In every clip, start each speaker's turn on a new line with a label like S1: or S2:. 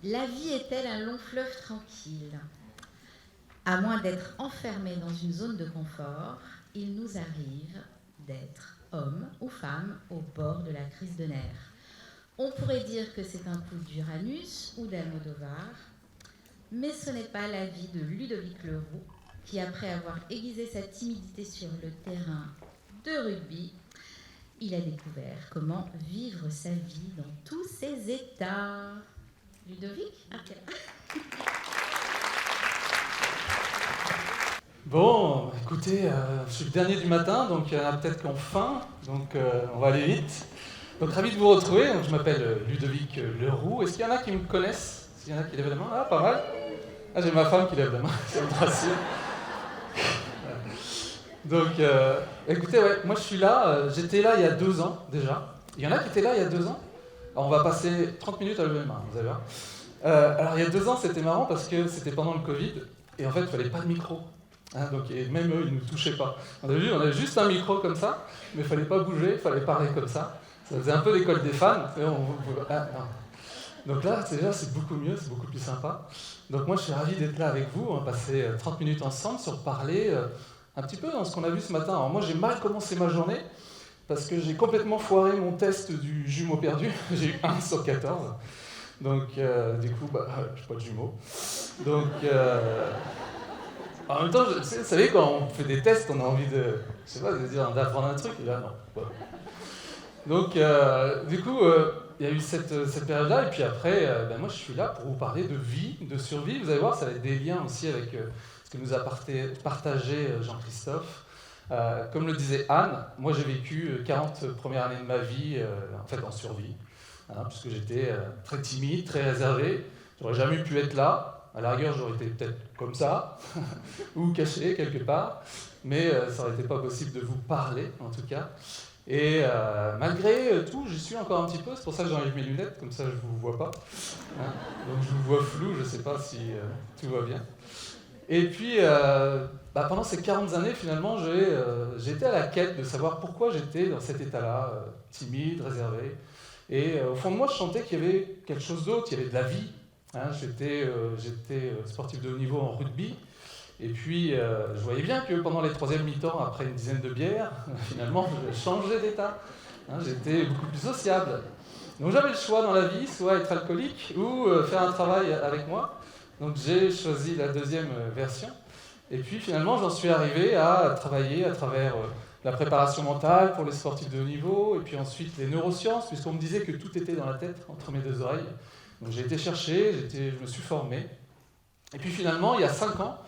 S1: La vie est-elle un long fleuve tranquille? À moins d'être enfermé dans une zone de confort, il nous arrive d'être homme ou femme au bord de la crise de nerfs. On pourrait dire que c'est un coup d'Uranus ou d'Almodovar, mais ce n'est pas l'avis de Ludovic Leroux, qui après avoir aiguisé sa timidité sur le terrain de rugby, il a découvert comment vivre sa vie dans tous ses états. Ludovic?
S2: Bon, écoutez, je suis le dernier du matin, donc il y en a peut-être qui ont faim, donc on va aller vite. Donc ravi de vous retrouver, donc, je m'appelle Ludovic Leroux. Est-ce qu'il y en a qui me connaissent? S'il y en a qui lèvent la main? Ah, pas mal. Ah, j'ai ma femme qui lève la main, ça me rassure. Donc, écoutez, ouais, moi je suis là, j'étais là il y a 2 ans déjà. Il y en a qui étaient là il y a 2 ans? Alors on va passer 30 minutes à lever la main, vous allez voir. Alors il y a 2 ans, c'était marrant parce que c'était pendant le Covid, et en fait il ne fallait pas de micro. Donc, et même eux, ils ne nous touchaient pas. On avait juste un micro comme ça, mais il ne fallait pas bouger, il fallait parler comme ça. Ça faisait un peu l'école des fans. Donc là, déjà, c'est beaucoup mieux, c'est beaucoup plus sympa. Donc moi, je suis ravi d'être là avec vous. On va passer 30 minutes ensemble sur parler un petit peu dans ce qu'on a vu ce matin. Alors moi, j'ai mal commencé ma journée parce que j'ai complètement foiré mon test du jumeau perdu. J'ai eu 1 sur 14. Donc du coup, je n'ai pas de jumeaux. Donc... En même temps, vous savez, quand on fait des tests, on a envie d'apprendre un truc, et là, non. Donc, du coup, il y a eu cette période-là, et puis après, moi, je suis là pour vous parler de vie, de survie. Vous allez voir, ça va être des liens aussi avec ce que nous a partagé Jean-Christophe. Comme le disait Anne, moi, j'ai vécu 40 premières années de ma vie, en fait, en survie, puisque j'étais très timide, très réservé. J'aurais jamais pu être là. À la rigueur, j'aurais été peut-être comme ça, ou caché quelque part, mais ça n'aurait été pas possible de vous parler, en tout cas. Et malgré tout, j'y suis encore un petit peu, c'est pour ça que j'enlève mes lunettes, comme ça je ne vous vois pas. Donc je vous vois flou, je ne sais pas si tout va bien. Et puis, pendant ces 40 années, finalement, j'étais à la quête de savoir pourquoi j'étais dans cet état-là, timide, réservé. Et au fond de moi, je sentais qu'il y avait quelque chose d'autre, il y avait de la vie. J'étais sportif de haut niveau en rugby, et puis je voyais bien que pendant les 3e mi-temps, après une dizaine de bières, finalement, je changeais d'état. J'étais beaucoup plus sociable. Donc j'avais le choix dans la vie, soit être alcoolique ou faire un travail avec moi. Donc j'ai choisi la 2e version. Et puis finalement, j'en suis arrivé à travailler à travers la préparation mentale pour les sportifs de haut niveau, et puis ensuite les neurosciences, puisqu'on me disait que tout était dans la tête, entre mes 2 oreilles. Donc j'ai été chercher, je me suis formé. Et puis finalement, il y a 5 ans,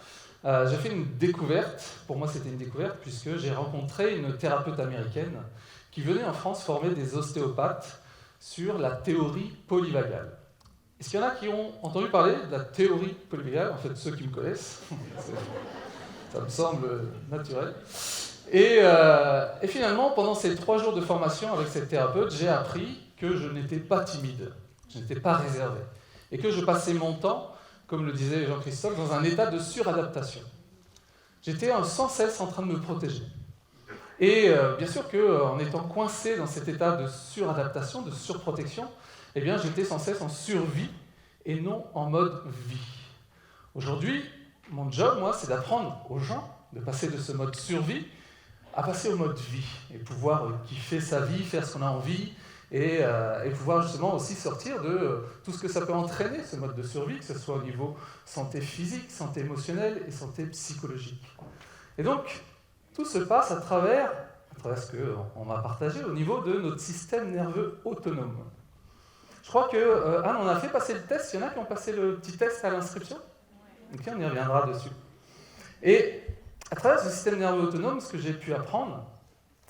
S2: j'ai fait une découverte. Pour moi, c'était une découverte puisque j'ai rencontré une thérapeute américaine qui venait en France former des ostéopathes sur la théorie polyvagale. Est-ce qu'il y en a qui ont entendu parler de la théorie polyvagale? En fait, ceux qui me connaissent, ça me semble naturel. Et finalement, pendant ces 3 jours de formation avec cette thérapeute, j'ai appris que je n'étais pas timide. Je n'étais pas réservé. Et que je passais mon temps, comme le disait Jean-Christophe, dans un état de suradaptation. J'étais sans cesse en train de me protéger. Et bien sûr qu'en étant coincé dans cet état de suradaptation, de surprotection, eh bien, j'étais sans cesse en survie et non en mode vie. Aujourd'hui, mon job, moi, c'est d'apprendre aux gens de passer de ce mode survie à passer au mode vie et pouvoir kiffer sa vie, faire ce qu'on a envie, et pouvoir justement aussi sortir de tout ce que ça peut entraîner, ce mode de survie, que ce soit au niveau santé physique, santé émotionnelle et santé psychologique. Et donc, tout se passe à travers ce qu'on m'a partagé au niveau de notre système nerveux autonome. Je crois que Anne, on a fait passer le test. Il y en a qui ont passé le petit test à l'inscription? Ok, on y reviendra dessus. Et à travers ce système nerveux autonome, ce que j'ai pu apprendre,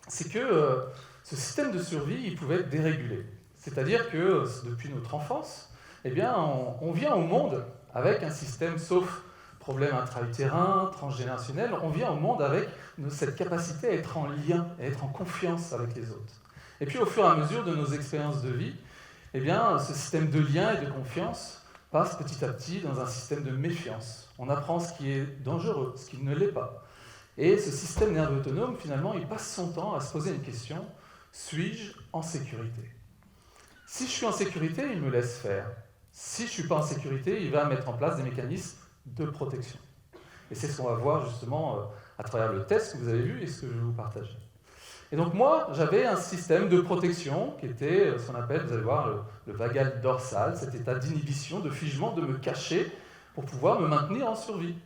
S2: c'est que ce système de survie, il pouvait être dérégulé. C'est-à-dire que depuis notre enfance, eh bien, on vient au monde avec un système, sauf problème intra-utérin, transgénérationnel, on vient au monde avec cette capacité à être en lien, à être en confiance avec les autres. Et puis au fur et à mesure de nos expériences de vie, eh bien, ce système de lien et de confiance passe petit à petit dans un système de méfiance. On apprend ce qui est dangereux, ce qui ne l'est pas. Et ce système nerveux autonome, finalement, il passe son temps à se poser une question: suis-je en sécurité? Si je suis en sécurité, il me laisse faire. si je ne suis pas en sécurité, il va mettre en place des mécanismes de protection. Et c'est ce qu'on va voir justement à travers le test que vous avez vu et ce que je vais vous partager. Et donc moi, j'avais un système de protection qui était ce qu'on appelle, vous allez voir, le vagal dorsal, cet état d'inhibition, de figement, de me cacher pour pouvoir me maintenir en survie.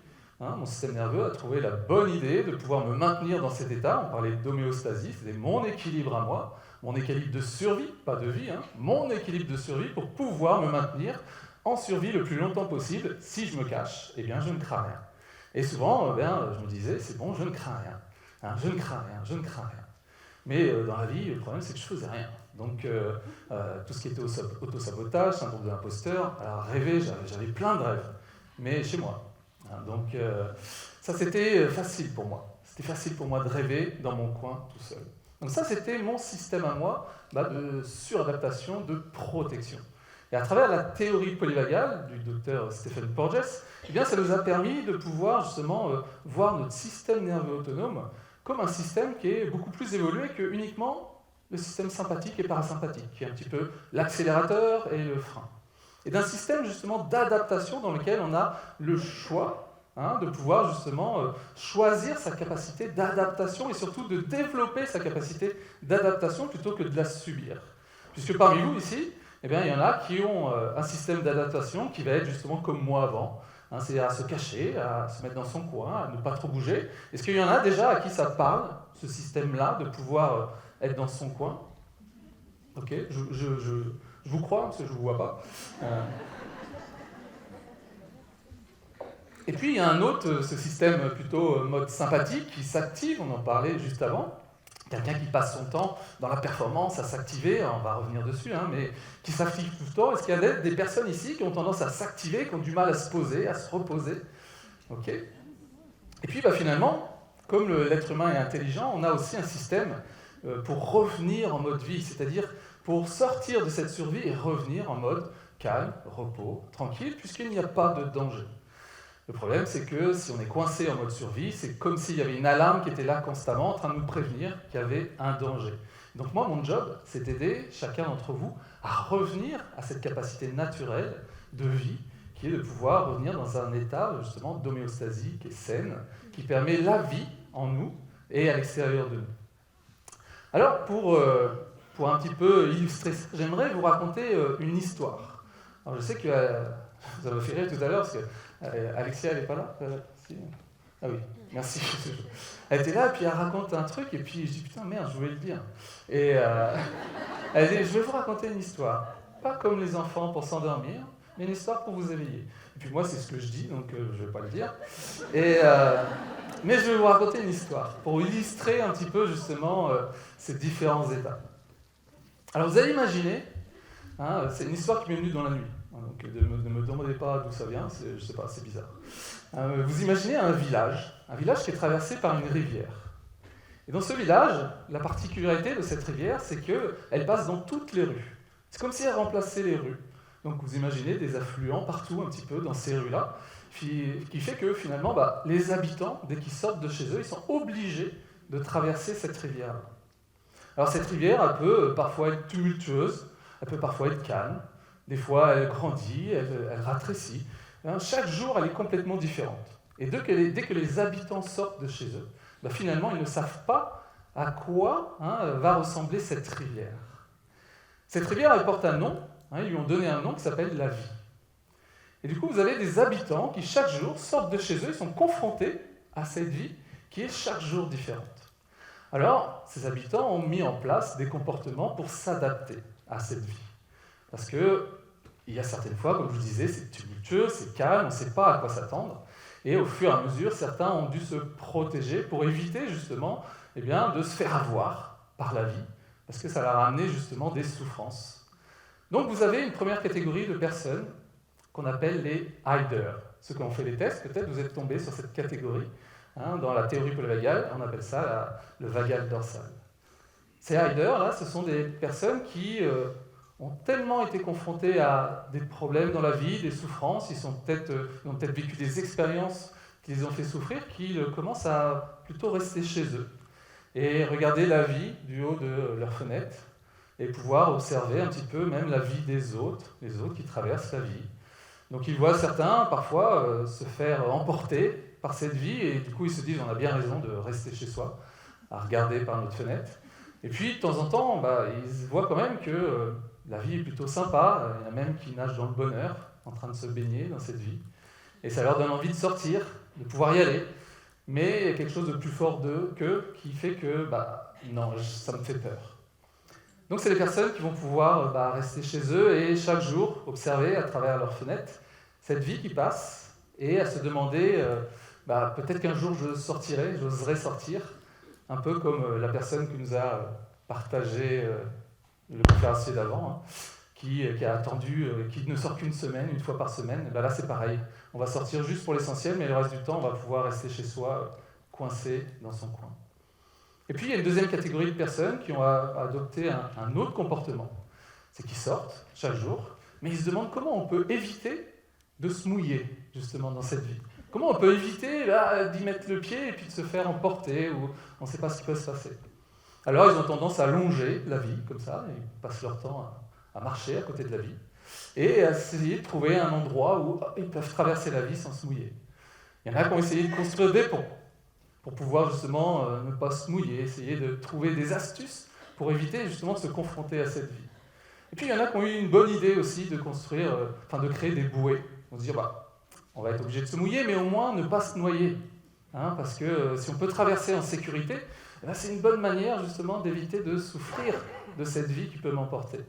S2: Mon système nerveux a trouvé la bonne idée de pouvoir me maintenir dans cet état. On parlait d'homéostasie, c'était mon équilibre à moi, mon équilibre de survie, pas de vie, mon équilibre de survie pour pouvoir me maintenir en survie le plus longtemps possible. Si je me cache, eh bien je ne crains rien. Et souvent, je me disais, c'est bon, je ne crains rien, je ne crains rien, je ne crains rien. Mais dans la vie, le problème, c'est que je ne faisais rien. Donc, tout ce qui était autosabotage, syndrome de l'imposteur, alors rêver, j'avais plein de rêves, mais chez moi. Donc, ça, c'était facile pour moi. C'était facile pour moi de rêver dans mon coin tout seul. Donc ça, c'était mon système à moi de suradaptation, de protection. Et à travers la théorie polyvagale du docteur Stephen Porges, eh bien, ça nous a permis de pouvoir justement voir notre système nerveux autonome comme un système qui est beaucoup plus évolué que uniquement le système sympathique et parasympathique, qui est un petit peu l'accélérateur et le frein. Et d'un système justement d'adaptation dans lequel on a le choix de pouvoir justement choisir sa capacité d'adaptation et surtout de développer sa capacité d'adaptation plutôt que de la subir. Puisque parmi vous ici, eh bien, il y en a qui ont un système d'adaptation qui va être justement comme moi avant, c'est-à-dire à se cacher, à se mettre dans son coin, à ne pas trop bouger. Est-ce qu'il y en a déjà à qui ça parle, ce système-là, de pouvoir être dans son coin? Ok, je vous crois, parce que je ne vous vois pas. Et puis il y a un autre, ce système plutôt mode sympathique qui s'active, on en parlait juste avant. Quelqu'un qui passe son temps dans la performance, à s'activer, on va revenir dessus, mais qui s'active tout le temps. Est-ce qu'il y a des personnes ici qui ont tendance à s'activer, qui ont du mal à se poser, à se reposer? Ok. Et puis finalement, comme l'être humain est intelligent, on a aussi un système pour revenir en mode vie, c'est-à-dire pour sortir de cette survie et revenir en mode calme, repos, tranquille, puisqu'il n'y a pas de danger. Le problème, c'est que si on est coincé en mode survie, c'est comme s'il y avait une alarme qui était là constamment en train de nous prévenir qu'il y avait un danger. Donc moi, mon job, c'est d'aider chacun d'entre vous à revenir à cette capacité naturelle de vie, qui est de pouvoir revenir dans un état justement d'homéostasie qui est saine, qui permet la vie en nous et à l'extérieur de nous. Alors, pour un petit peu illustrer ça, j'aimerais vous raconter une histoire. Alors, je sais que vous avez fait rire tout à l'heure, parce que Alexia, elle n'est pas là si. Ah oui, merci. Elle était là, et puis elle raconte un truc, et puis je dis, putain, merde, je voulais le dire. Et elle dit, je vais vous raconter une histoire. Pas comme les enfants pour s'endormir, mais une histoire pour vous éveiller. Et puis moi, c'est ce que je dis, donc je ne vais pas le dire. Mais je vais vous raconter une histoire, pour illustrer un petit peu, justement, ces différents états. Alors, vous allez imaginer, c'est une histoire qui m'est venue dans la nuit. Donc ne me demandez pas d'où ça vient, je ne sais pas, c'est bizarre. Vous imaginez un village qui est traversé par une rivière. Et dans ce village, la particularité de cette rivière, c'est qu'elle passe dans toutes les rues. C'est comme si elle remplaçait les rues. Donc vous imaginez des affluents partout un petit peu dans ces rues-là, qui fait que finalement, les habitants, dès qu'ils sortent de chez eux, ils sont obligés de traverser cette rivière-là. Alors cette rivière, elle peut parfois être tumultueuse, elle peut parfois être calme. Des fois, elle grandit, elle ratrécit. Chaque jour, elle est complètement différente. Et dès que les habitants sortent de chez eux, finalement, ils ne savent pas à quoi va ressembler cette rivière. Cette rivière, elle porte un nom. Ils lui ont donné un nom qui s'appelle la vie. Et du coup, vous avez des habitants qui, chaque jour, sortent de chez eux, ils sont confrontés à cette vie qui est chaque jour différente. Alors, ces habitants ont mis en place des comportements pour s'adapter à cette vie. Parce qu'il y a certaines fois, comme je vous disais, c'est tumultueux, c'est calme, on ne sait pas à quoi s'attendre. Et au fur et à mesure, certains ont dû se protéger pour éviter justement de se faire avoir par la vie, parce que ça leur a amené justement des souffrances. Donc vous avez une première catégorie de personnes qu'on appelle les hiders. Ceux qui ont fait les tests, peut-être vous êtes tombés sur cette catégorie. Dans la théorie polyvagale, on appelle ça le vagal dorsal. Ces hiders, là, ce sont des personnes qui ont tellement été confrontés à des problèmes dans la vie, des souffrances, ils ont peut-être vécu des expériences qui les ont fait souffrir, qu'ils commencent à plutôt rester chez eux et regarder la vie du haut de leur fenêtre, et pouvoir observer un petit peu même la vie des autres, les autres qui traversent la vie. Donc ils voient certains parfois se faire emporter par cette vie, et du coup ils se disent on a bien raison de rester chez soi, à regarder par notre fenêtre. Et puis de temps en temps, ils voient quand même que la vie est plutôt sympa, il y en a même qui nagent dans le bonheur, en train de se baigner dans cette vie, et ça leur donne envie de sortir, de pouvoir y aller. Mais il y a quelque chose de plus fort d'eux qui fait que, non, ça me fait peur. Donc c'est les personnes qui vont pouvoir rester chez eux et chaque jour observer à travers leur fenêtre cette vie qui passe et à se demander, peut-être qu'un jour je sortirai, j'oserai sortir, un peu comme la personne qui nous a partagé le conférencier d'avant, qui a attendu, qui ne sort qu'une semaine, une fois par semaine. Là c'est pareil, on va sortir juste pour l'essentiel, mais le reste du temps on va pouvoir rester chez soi, coincé dans son coin. Et puis il y a une deuxième catégorie de personnes qui ont adopté un autre comportement. C'est qu'ils sortent chaque jour, mais ils se demandent comment on peut éviter de se mouiller, justement, dans cette vie. Comment on peut éviter d'y mettre le pied et puis de se faire emporter, ou on ne sait pas ce qui peut se passer. Alors ils ont tendance à longer la vie, comme ça, et ils passent leur temps à marcher à côté de la vie, et à essayer de trouver un endroit où ils peuvent traverser la vie sans se mouiller. Il y en a qui ont essayé de construire des ponts, pour pouvoir justement ne pas se mouiller, essayer de trouver des astuces pour éviter justement de se confronter à cette vie. Et puis il y en a qui ont eu une bonne idée aussi de construire, de créer des bouées. On se dit, on va être obligé de se mouiller, mais au moins ne pas se noyer. Parce que si on peut traverser en sécurité, c'est une bonne manière justement d'éviter de souffrir de cette vie qui peut m'emporter.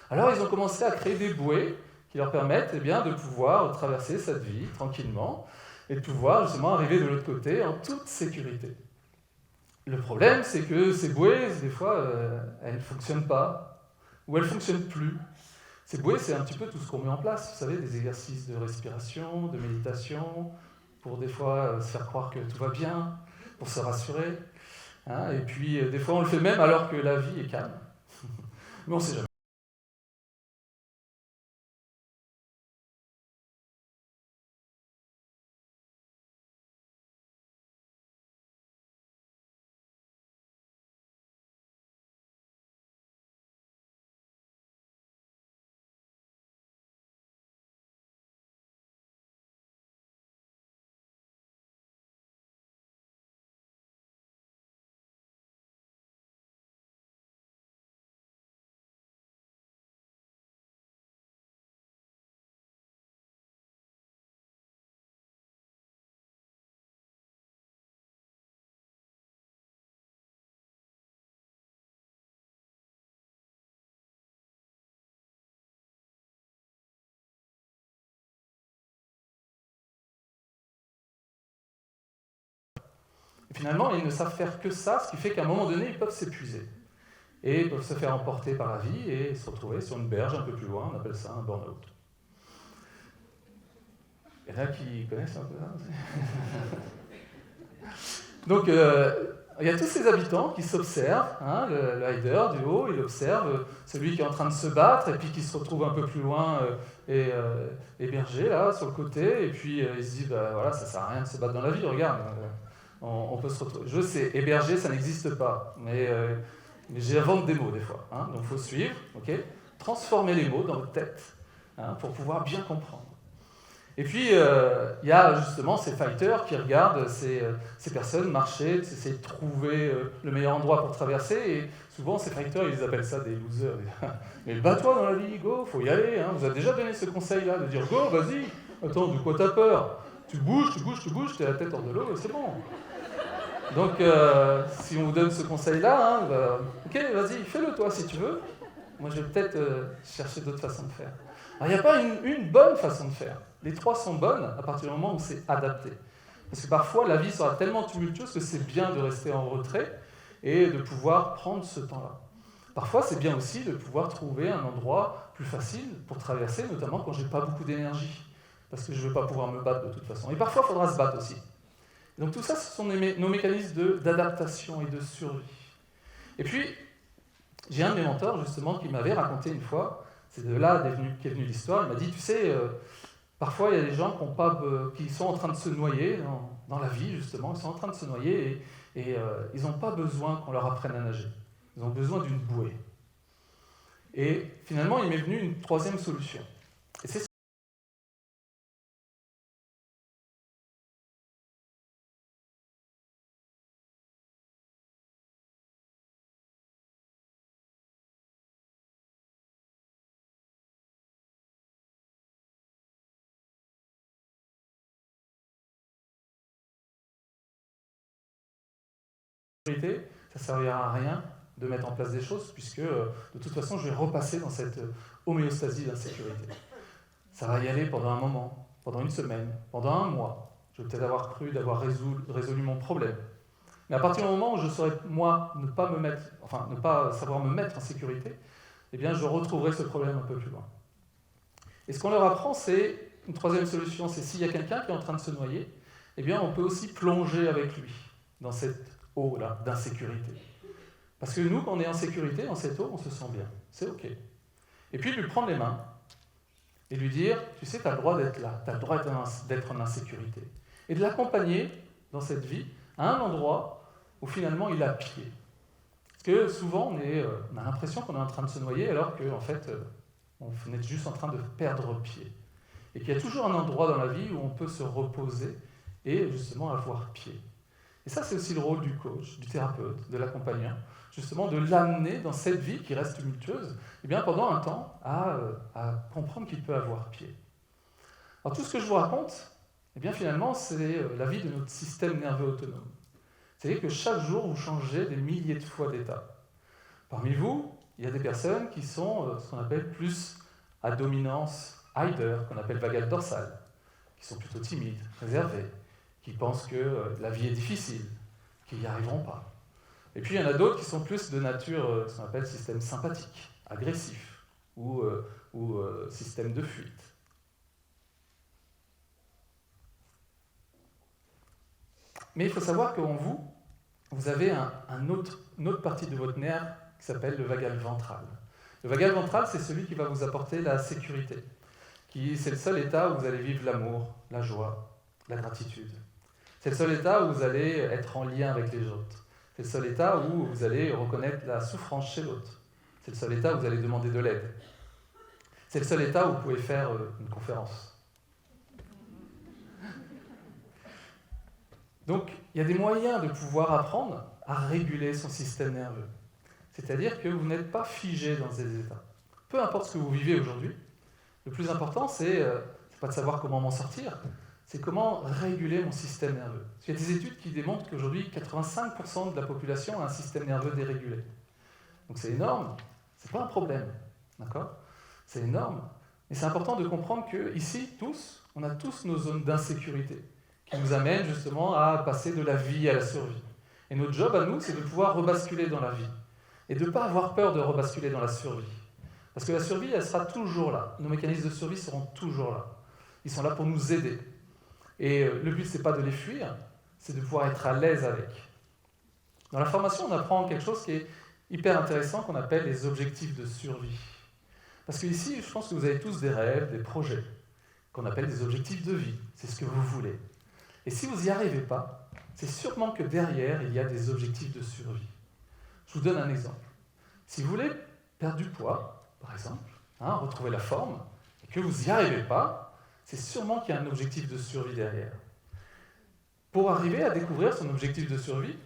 S2: Alors ils ont commencé à créer des bouées qui leur permettent de pouvoir traverser cette vie tranquillement, et de pouvoir justement arriver de l'autre côté en toute sécurité. Le problème, c'est que ces bouées, des fois, elles ne fonctionnent pas, ou elles ne fonctionnent plus. Ces bouées, c'est un petit peu tout ce qu'on met en place, vous savez, des exercices de respiration, de méditation, pour des fois se faire croire que tout va bien, pour se rassurer. Et puis, des fois, on le fait même alors que la vie est calme. Mais on ne sait jamais. Et finalement, ils ne savent faire que ça, ce qui fait qu'à un moment donné, ils peuvent s'épuiser. Et ils peuvent se faire emporter par la vie et se retrouver sur une berge un peu plus loin, on appelle ça un burn-out. Il y en a qui connaissent un peu ça aussi. Donc, il y a tous ces habitants qui s'observent, le hider du haut, il observe celui qui est en train de se battre et puis qui se retrouve un peu plus loin hébergé là, sur le côté, et puis il se dit, ça sert à rien de se battre dans la vie, regarde. On peut se retrouver. Je sais, héberger, ça n'existe pas, mais j'invente des mots des fois. Donc il faut suivre, transformer les mots dans votre tête pour pouvoir bien comprendre. Et puis il y a justement ces fighters qui regardent ces personnes marcher, essayer de trouver le meilleur endroit pour traverser, et souvent ces fighters, ils appellent ça des losers. Mais bats-toi dans la vie, go, faut y aller. Vous a déjà donné ce conseil-là de dire go, vas-y, attends, de quoi t'as peur? Tu bouges, t'es la tête hors de l'eau, c'est bon. Donc, si on vous donne ce conseil-là, ok, vas-y, fais-le toi si tu veux. Moi, je vais peut-être chercher d'autres façons de faire. Alors, il n'y a pas une bonne façon de faire. Les trois sont bonnes à partir du moment où c'est adapté. Parce que parfois, la vie sera tellement tumultueuse que c'est bien de rester en retrait et de pouvoir prendre ce temps-là. Parfois, c'est bien aussi de pouvoir trouver un endroit plus facile pour traverser, notamment quand je n'ai pas beaucoup d'énergie. Parce que je ne vais pas pouvoir me battre de toute façon. Et parfois, il faudra se battre aussi. Donc tout ça, ce sont nos mécanismes d'adaptation et de survie. Et puis, j'ai un de mes mentors, justement, qui m'avait raconté une fois, c'est de là qu'est venue l'histoire, il m'a dit, tu sais, parfois il y a des gens qui sont en train de se noyer dans la vie, justement, ils sont en train de se noyer et ils n'ont pas besoin qu'on leur apprenne à nager. Ils ont besoin d'une bouée. Et finalement, il m'est venu une troisième solution. Et c'est sécurité, ça ne servira à rien de mettre en place des choses, puisque de toute façon, je vais repasser dans cette homéostasie d'insécurité. Ça va y aller pendant un moment, pendant une semaine, pendant un mois. Je vais peut-être avoir cru d'avoir résolu mon problème. Mais à partir du moment où je saurais, moi, ne pas savoir me mettre en sécurité, eh bien, je retrouverai ce problème un peu plus loin. Et ce qu'on leur apprend, c'est une troisième solution, c'est s'il y a quelqu'un qui est en train de se noyer, eh bien, on peut aussi plonger avec lui dans cette eau-là d'insécurité. Parce que nous, quand on est en sécurité, dans cette eau, on se sent bien. C'est OK. Et puis, lui prendre les mains et lui dire, tu sais, tu as le droit d'être là, tu as le droit d'être en insécurité. Et de l'accompagner dans cette vie à un endroit où finalement il a pied. Parce que souvent, on a l'impression qu'on est en train de se noyer alors qu'en fait, on est juste en train de perdre pied. Et qu'il y a toujours un endroit dans la vie où on peut se reposer et justement avoir pied. Et ça, c'est aussi le rôle du coach, du thérapeute, de l'accompagnant, justement de l'amener dans cette vie qui reste tumultueuse, et bien pendant un temps, à comprendre qu'il peut avoir pied. Alors tout ce que je vous raconte, eh bien finalement, c'est la vie de notre système nerveux autonome. C'est-à-dire que chaque jour, vous changez des milliers de fois d'état. Parmi vous, il y a des personnes qui sont ce qu'on appelle plus à dominance Heider, qu'on appelle vagale dorsale, qui sont plutôt timides, réservées, qui pensent que la vie est difficile, qu'ils n'y arriveront pas. Et puis il y en a d'autres qui sont plus de nature, ce qu'on appelle système sympathique, agressif, ou système de fuite. Mais il faut savoir qu'en vous, vous avez une autre partie de votre nerf qui s'appelle le vagal ventral. Le vagal ventral, c'est celui qui va vous apporter la sécurité. C'est le seul état où vous allez vivre l'amour, la joie, la gratitude. C'est le seul état où vous allez être en lien avec les autres. C'est le seul état où vous allez reconnaître la souffrance chez l'autre. C'est le seul état où vous allez demander de l'aide. C'est le seul état où vous pouvez faire une conférence. Donc, il y a des moyens de pouvoir apprendre à réguler son système nerveux. C'est-à-dire que vous n'êtes pas figé dans ces états. Peu importe ce que vous vivez aujourd'hui, le plus important, c'est pas de savoir comment m'en sortir, c'est comment réguler mon système nerveux. Il y a des études qui démontrent qu'aujourd'hui, 85% de la population a un système nerveux dérégulé. Donc c'est énorme, c'est pas un problème, d'accord ? C'est énorme, mais c'est important de comprendre qu'ici, on a tous nos zones d'insécurité qui nous amènent justement à passer de la vie à la survie. Et notre job à nous, c'est de pouvoir rebasculer dans la vie et de ne pas avoir peur de rebasculer dans la survie. Parce que la survie, elle sera toujours là. Nos mécanismes de survie seront toujours là. Ils sont là pour nous aider. Et le but, ce n'est pas de les fuir, c'est de pouvoir être à l'aise avec. Dans la formation, on apprend quelque chose qui est hyper intéressant, qu'on appelle les objectifs de survie. Parce qu'ici, je pense que vous avez tous des rêves, des projets, qu'on appelle des objectifs de vie. C'est ce que vous voulez. Et si vous n'y arrivez pas, c'est sûrement que derrière, il y a des objectifs de survie. Je vous donne un exemple. Si vous voulez perdre du poids, par exemple, retrouver la forme, et que vous n'y arrivez pas, c'est sûrement qu'il y a un objectif de survie derrière. Pour arriver à découvrir son objectif de survie,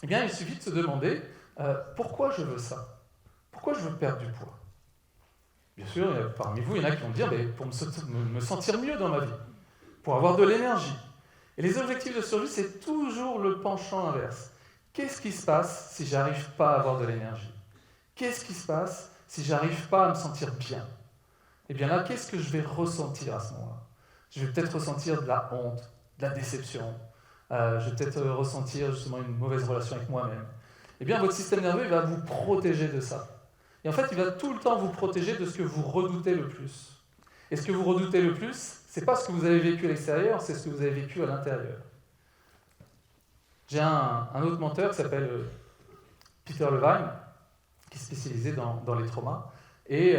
S2: eh bien, il suffit de se demander pourquoi je veux ça ? Pourquoi je veux perdre du poids ? Bien sûr, parmi vous, il y en a qui vont dire pour me sentir mieux dans ma vie, pour avoir de l'énergie. Et les objectifs de survie, c'est toujours le penchant inverse. Qu'est-ce qui se passe si j'arrive pas à avoir de l'énergie ? Qu'est-ce qui se passe si j'arrive pas à me sentir bien ? Eh bien là, qu'est-ce que je vais ressentir à ce moment-là ? Je vais peut-être ressentir de la honte, de la déception. Je vais peut-être ressentir justement une mauvaise relation avec moi-même. Eh bien, votre système nerveux, il va vous protéger de ça. Et en fait, il va tout le temps vous protéger de ce que vous redoutez le plus. Et ce que vous redoutez le plus, c'est pas ce que vous avez vécu à l'extérieur, c'est ce que vous avez vécu à l'intérieur. J'ai un autre menteur qui s'appelle Peter Levine, qui est spécialisé dans les traumas, et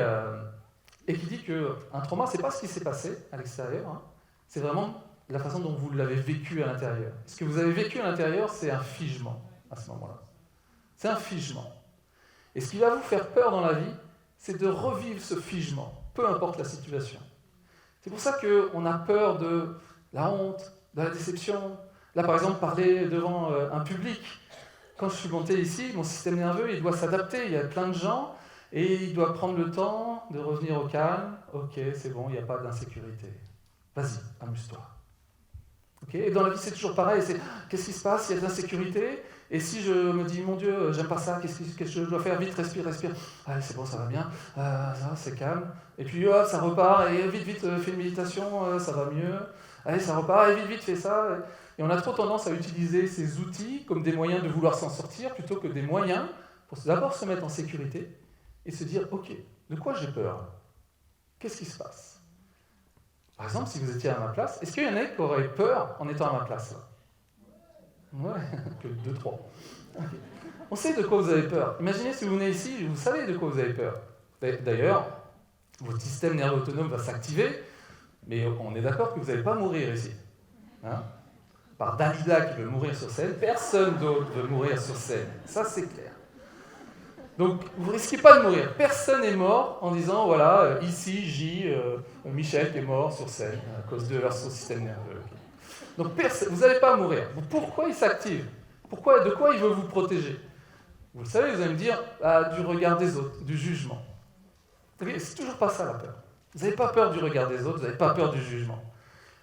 S2: qui dit qu'un trauma, c'est pas ce qui s'est passé à l'extérieur, c'est vraiment la façon dont vous l'avez vécu à l'intérieur. Ce que vous avez vécu à l'intérieur, c'est un figement à ce moment-là. C'est un figement. Et ce qui va vous faire peur dans la vie, c'est de revivre ce figement, peu importe la situation. C'est pour ça qu'on a peur de la honte, de la déception. Là, par exemple, parler devant un public. Quand je suis monté ici, mon système nerveux, il doit s'adapter. Il y a plein de gens et il doit prendre le temps de revenir au calme. Ok, c'est bon, il n'y a pas d'insécurité. Vas-y, amuse-toi. Okay, et dans la vie, c'est toujours pareil. C'est qu'est-ce qui se passe? Il y a de l'insécurité. Et si je me dis, mon Dieu, j'aime pas ça, qu'est-ce que je dois faire? Vite, respire. Allez, c'est bon, ça va bien. Ça, c'est calme. Et puis, hop, ça repart. Et vite, fais une méditation, ça va mieux. Allez, ça repart. Et vite, fais ça. Et on a trop tendance à utiliser ces outils comme des moyens de vouloir s'en sortir plutôt que des moyens pour d'abord se mettre en sécurité et se dire, ok, de quoi j'ai peur? Qu'est-ce qui se passe? Par exemple, si vous étiez à ma place, est-ce qu'il y en a qui auraient peur en étant à ma place là? Ouais, que 2, 3. Okay. On sait de quoi vous avez peur. Imaginez si vous venez ici, vous savez de quoi vous avez peur. D'ailleurs, votre système nerveux autonome va s'activer, mais on est d'accord que vous n'allez pas mourir ici. Hein? Par Dalida qui veut mourir sur scène, personne d'autre veut mourir sur scène. Ça, c'est clair. Donc, vous ne risquez pas de mourir. Personne n'est mort en disant, voilà, ici, Michel qui est mort sur scène à cause de leur système nerveux. Donc, vous n'allez pas mourir. Pourquoi il s'active? De quoi il veut vous protéger? Vous le savez, vous allez me dire, du regard des autres, du jugement. C'est toujours pas ça la peur. Vous n'avez pas peur du regard des autres, vous n'avez pas peur du jugement.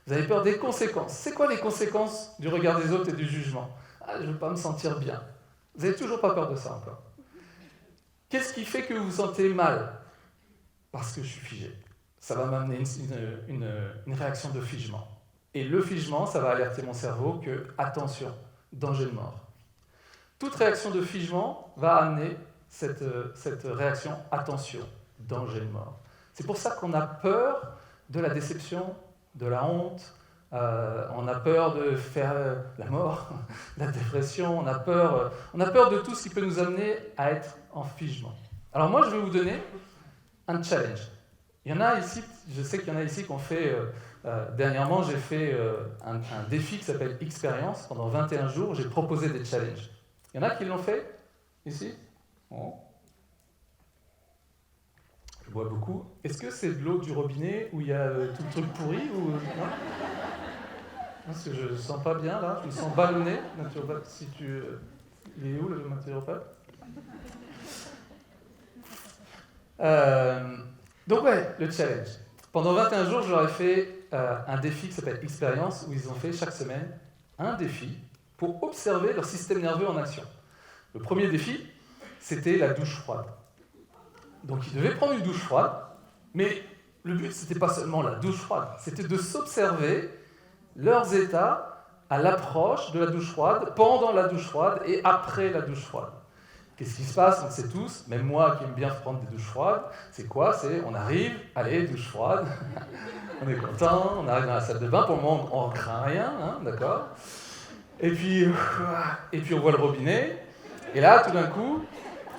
S2: Vous avez peur des conséquences. C'est quoi les conséquences du regard des autres et du jugement? Je ne veux pas me sentir bien. Vous n'avez toujours pas peur de ça encore. Qu'est-ce qui fait que vous vous sentez mal? Parce que je suis figé. Ça va m'amener une réaction de figement. Et le figement, ça va alerter mon cerveau que, attention, danger de mort. Toute réaction de figement va amener cette réaction, attention, danger de mort. C'est pour ça qu'on a peur de la déception, de la honte, on a peur de faire la mort, la dépression, on a peur de tout ce qui peut nous amener à être en figement. Alors moi, je vais vous donner un challenge. Il y en a ici, je sais qu'il y en a ici qui ont fait, dernièrement, j'ai fait un défi qui s'appelle Expérience. Pendant 21 jours, j'ai proposé des challenges. Il y en a qui l'ont fait, ici? Oh. Je bois beaucoup. Est-ce que c'est de l'eau du robinet où il y a tout le truc pourri ou non? Parce que je ne sens pas bien là, je me sens ballonné. Si tu... Il est où le naturopathe? Donc ouais, le challenge. Pendant 21 jours, je leur ai fait un défi qui s'appelle Expérience, où ils ont fait chaque semaine un défi pour observer leur système nerveux en action. Le premier défi, c'était la douche froide. Donc ils devaient prendre une douche froide, mais le but, c'était pas seulement la douche froide, c'était de s'observer leurs états à l'approche de la douche froide, pendant la douche froide et après la douche froide. Qu'est-ce qui se passe? On le sait tous, même moi qui aime bien prendre des douches froides, c'est quoi? On arrive, allez, douche froide, on est content, on arrive dans la salle de bain, pour le moment on ne craint rien, hein, d'accord? Et puis on voit le robinet, et là tout d'un coup,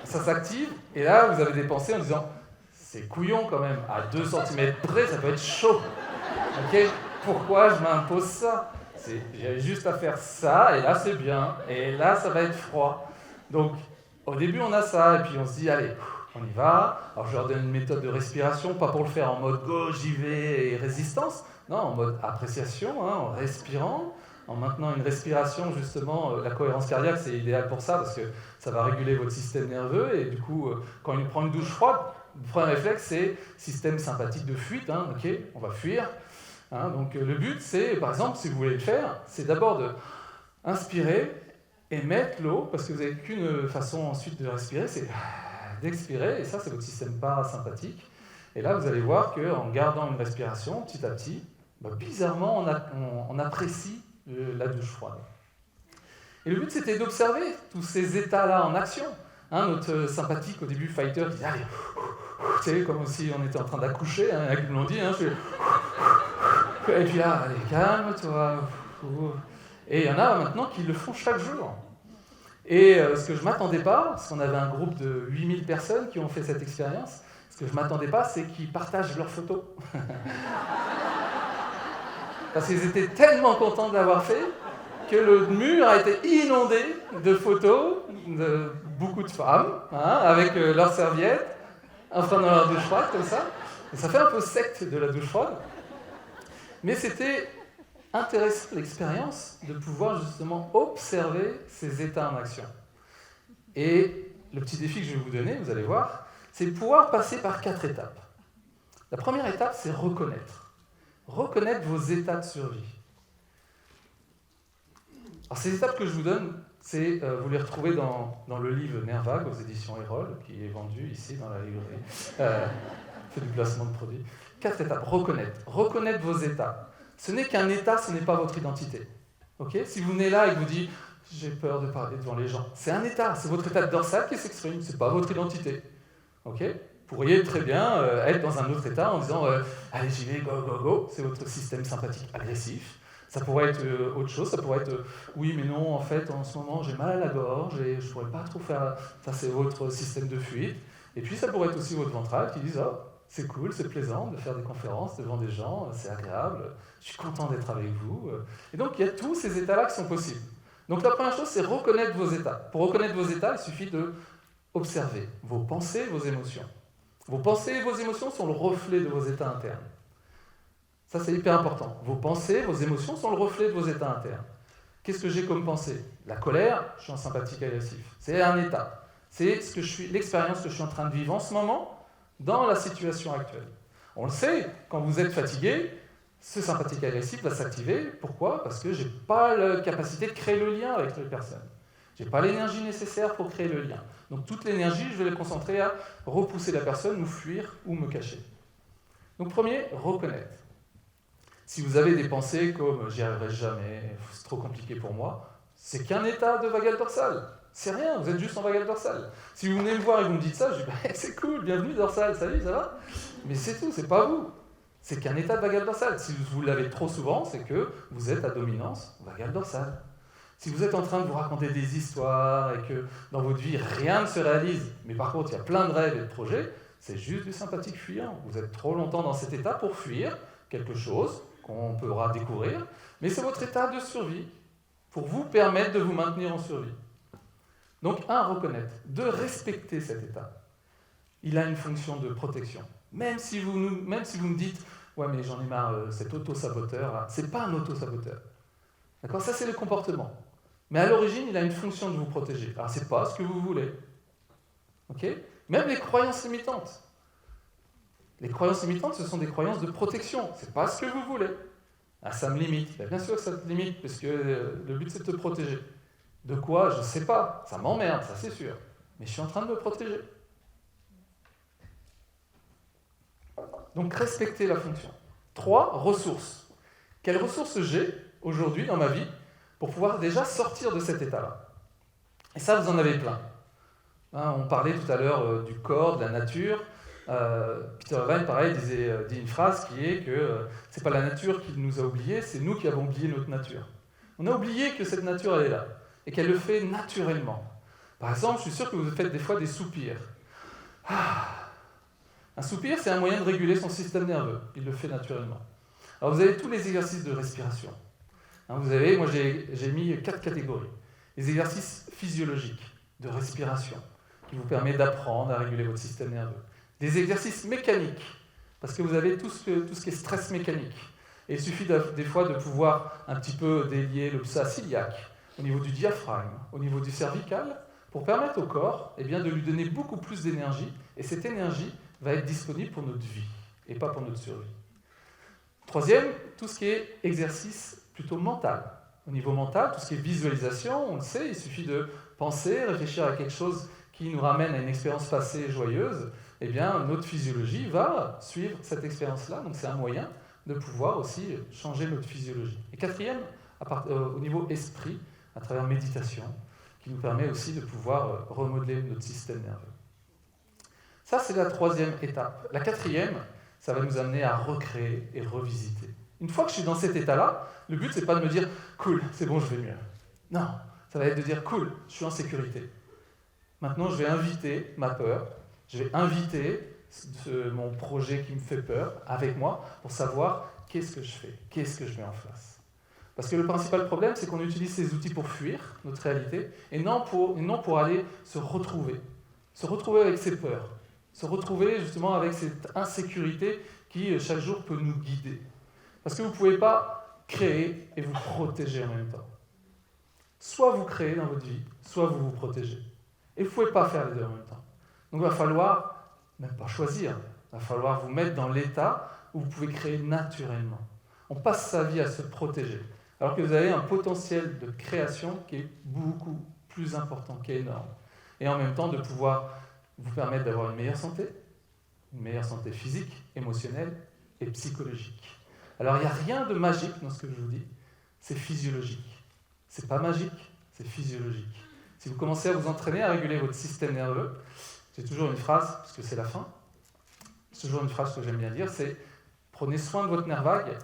S2: ça s'active, et là vous avez des pensées en disant, c'est couillon quand même, à 2 cm près, ça peut être chaud, ok? Pourquoi je m'impose ça? J'avais juste à faire ça, et là c'est bien, et là ça va être froid. Donc, au début on a ça, et puis on se dit, allez, on y va. Alors je leur donne une méthode de respiration, pas pour le faire en mode go, j'y vais, et résistance, non, en mode appréciation, hein, en respirant, en maintenant une respiration, justement, la cohérence cardiaque c'est idéal pour ça, parce que ça va réguler votre système nerveux, et du coup, quand il prend une douche froide, le premier réflexe c'est système sympathique de fuite, hein, ok, on va fuir. Hein, donc le but, c'est, par exemple, si vous voulez le faire, c'est d'abord d'inspirer et mettre l'eau, parce que vous n'avez qu'une façon ensuite de respirer, c'est d'expirer, et ça, c'est votre système parasympathique. Et là, vous allez voir qu'en gardant une respiration, petit à petit, bizarrement, on apprécie la douche froide. Et le but, c'était d'observer tous ces états-là en action. Hein, notre sympathique, au début, fighter, il dit, allez, tu sais, comme si on était en train d'accoucher, hein, ils me l'ont dit, hein, je fais... Et puis là, allez, calme-toi. Et il y en a maintenant qui le font chaque jour. Et ce que je ne m'attendais pas, parce qu'on avait un groupe de 8000 personnes qui ont fait cette expérience, ce que je ne m'attendais pas, c'est qu'ils partagent leurs photos. Parce qu'ils étaient tellement contents de l'avoir fait que le mur a été inondé de photos de beaucoup de femmes, hein, avec leurs serviettes. en prenant leur douche froide, comme ça. Et ça fait un peu secte de la douche froide. Mais c'était intéressant l'expérience de pouvoir justement observer ces états en action. Et le petit défi que je vais vous donner, vous allez voir, c'est de pouvoir passer par 4 étapes. La première étape, c'est reconnaître. Reconnaître vos états de survie. Alors ces étapes que je vous donne, vous les retrouvez dans le livre Nervague aux éditions Erol, qui est vendu ici dans la librairie. Fait du placement de produits. 4 étapes. Reconnaître. Reconnaître vos états. Ce n'est qu'un état, ce n'est pas votre identité. Okay ? Si vous venez là et que vous dites « j'ai peur de parler devant les gens », c'est un état, c'est votre état dorsal qui s'exprime, ce n'est pas votre identité. Okay ? Vous pourriez très bien être dans un autre état en disant « allez, j'y vais, go, go, go », c'est votre système sympathique agressif. Ça pourrait être autre chose, ça pourrait être oui, mais non, en fait, en ce moment, j'ai mal à la gorge et je ne pourrais pas trop faire. Ça, c'est votre système de fuite. Et puis, ça pourrait être aussi votre ventral qui dit oh, c'est cool, c'est plaisant de faire des conférences devant des gens, c'est agréable, je suis content d'être avec vous. Et donc, il y a tous ces états-là qui sont possibles. Donc, la première chose, c'est reconnaître vos états. Pour reconnaître vos états, il suffit d'observer vos pensées, vos émotions. Vos pensées et vos émotions sont le reflet de vos états internes. Ça, c'est hyper important. Vos pensées, vos émotions sont le reflet de vos états internes. Qu'est-ce que j'ai comme pensée ? La colère, je suis en sympathique agressif. C'est un état. C'est l'expérience que je suis en train de vivre en ce moment dans la situation actuelle. On le sait, quand vous êtes fatigué, ce sympathique agressif va s'activer. Pourquoi ? Parce que je n'ai pas la capacité de créer le lien avec les personnes. Je n'ai pas l'énergie nécessaire pour créer le lien. Donc toute l'énergie, je vais la concentrer à repousser la personne ou fuir ou me cacher. Donc premier, reconnaître. Si vous avez des pensées comme « j'y arriverai jamais, c'est trop compliqué pour moi », c'est qu'un état de vagal dorsal. C'est rien, vous êtes juste en vagal dorsal. Si vous venez me voir et vous me dites ça, je dis bah, « c'est cool, bienvenue dorsal, salut, ça va ?» Mais c'est tout, c'est pas vous. C'est qu'un état de vagal dorsal. Si vous l'avez trop souvent, c'est que vous êtes à dominance vagal dorsale. Si vous êtes en train de vous raconter des histoires et que dans votre vie, rien ne se réalise, mais par contre, il y a plein de rêves et de projets, c'est juste du sympathique fuyant. Vous êtes trop longtemps dans cet état pour fuir quelque chose qu'on pourra découvrir, mais c'est votre état de survie pour vous permettre de vous maintenir en survie. Donc, reconnaître. 2, respecter cet état. Il a une fonction de protection. Même si vous me dites « ouais, mais j'en ai marre, cet auto-saboteur, c'est pas un auto-saboteur. » D'accord ? Ça, c'est le comportement. Mais à l'origine, il a une fonction de vous protéger. Alors, c'est pas ce que vous voulez. Ok ? Même les croyances limitantes. Les croyances limitantes, ce sont des croyances de protection. C'est pas ce que vous voulez. Ah, ça me limite. Bien sûr que ça te limite, parce que le but, c'est de te protéger. De quoi ? Je ne sais pas. Ça m'emmerde, ça c'est sûr. Mais je suis en train de me protéger. Donc, respecter la fonction. 3, ressources. Quelles ressources j'ai aujourd'hui dans ma vie pour pouvoir déjà sortir de cet état-là ? Et ça, vous en avez plein. On parlait tout à l'heure du corps, de la nature. Peter Levine, pareil, dit une phrase qui est que c'est pas la nature qui nous a oubliés, c'est nous qui avons oublié notre nature. On a oublié que cette nature, elle est là, et qu'elle le fait naturellement. Par exemple, je suis sûr que vous faites des fois des soupirs. Un soupir, c'est un moyen de réguler son système nerveux. Il le fait naturellement. Alors vous avez tous les exercices de respiration. Vous avez, moi j'ai mis 4 catégories. Les exercices physiologiques de respiration, qui vous permettent d'apprendre à réguler votre système nerveux. Des exercices mécaniques, parce que vous avez tout ce qui est stress mécanique. Et il suffit des fois de pouvoir un petit peu délier le psoas iliaque, au niveau du diaphragme, au niveau du cervical, pour permettre au corps de lui donner beaucoup plus d'énergie, et cette énergie va être disponible pour notre vie, et pas pour notre survie. 3e, tout ce qui est exercice plutôt mental. Au niveau mental, tout ce qui est visualisation, on le sait, il suffit de penser, réfléchir à quelque chose qui nous ramène à une expérience passée joyeuse, eh bien, notre physiologie va suivre cette expérience-là, donc c'est un moyen de pouvoir aussi changer notre physiologie. Et 4e, au niveau esprit, à travers méditation, qui nous permet aussi de pouvoir remodeler notre système nerveux. Ça, c'est la 3e étape. La 4e, ça va nous amener à recréer et revisiter. Une fois que je suis dans cet état-là, le but, c'est pas de me dire « cool, c'est bon, je vais mieux ». Non, ça va être de dire « cool, je suis en sécurité ». Maintenant, je vais inviter ma peur, je vais inviter mon projet qui me fait peur avec moi pour savoir qu'est-ce que je fais, qu'est-ce que je mets en place. Parce que le principal problème, c'est qu'on utilise ces outils pour fuir notre réalité et non pour aller se retrouver avec ses peurs, se retrouver justement avec cette insécurité qui, chaque jour, peut nous guider. Parce que vous ne pouvez pas créer et vous protéger en même temps. Soit vous créez dans votre vie, soit vous vous protégez. Et vous ne pouvez pas faire les deux en même temps. Donc il va falloir, même pas choisir, il va falloir vous mettre dans l'état où vous pouvez créer naturellement. On passe sa vie à se protéger, alors que vous avez un potentiel de création qui est beaucoup plus important, qui est énorme. Et en même temps de pouvoir vous permettre d'avoir une meilleure santé physique, émotionnelle et psychologique. Alors il n'y a rien de magique dans ce que je vous dis, c'est physiologique. C'est pas magique, c'est physiologique. Si vous commencez à vous entraîner à réguler votre système nerveux, j'ai toujours une phrase, parce que c'est la fin, c'est toujours une phrase que j'aime bien dire, c'est « Prenez soin de votre nerf vague,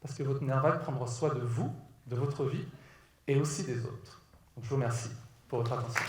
S2: parce que votre nerf vague prendra soin de vous, de votre vie, et aussi des autres. » Donc je vous remercie pour votre attention.